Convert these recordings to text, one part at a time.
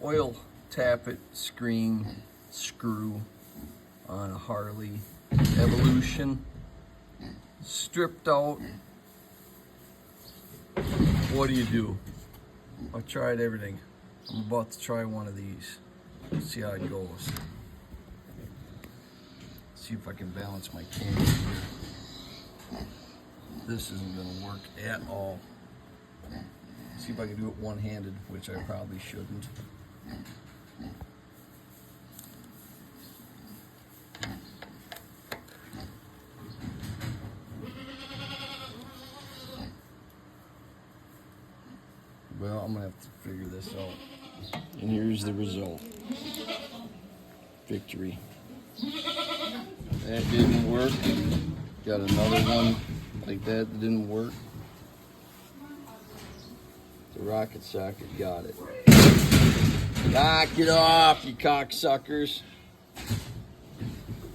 oil tappet screen screw on a Harley Evolution. Stripped out. What do? I tried everything. I'm about to try one of these. See how it goes. See if I can balance my camera here. This isn't gonna work at all. See if I can do it one-handed, which I probably shouldn't. Well, I'm gonna have to figure this out. And here's the result. Victory. That didn't work. Got another one like that didn't work. The rocket socket got it. Knock it off, you cocksuckers.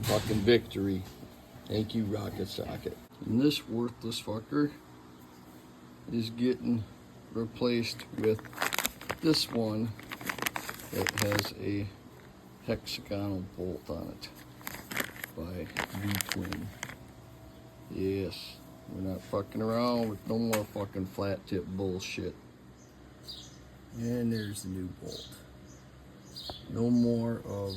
Fucking victory. Thank you, rocket socket. And this worthless fucker is getting replaced with this one that has a hexagonal bolt on it by V-Twin. Yes, we're not fucking around with no more fucking flat tip bullshit. And there's the new bolt. No more of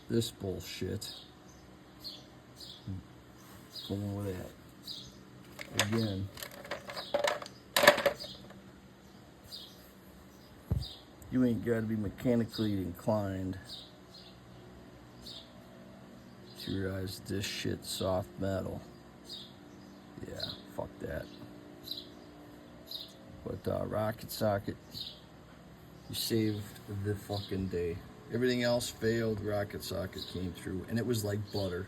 this bullshit. Going with that. Again. You ain't gotta be mechanically inclined to realize this shit's soft metal. Yeah, fuck that. But rocket socket, you saved the fucking day. Everything else failed, rocket socket came through, and it was like butter.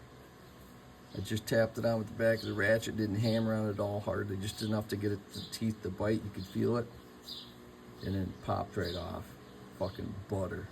I just tapped it on with the back of the ratchet, didn't hammer on it all hardly, just enough to get it the teeth to bite, you could feel it, and then it popped right off. Fucking butter.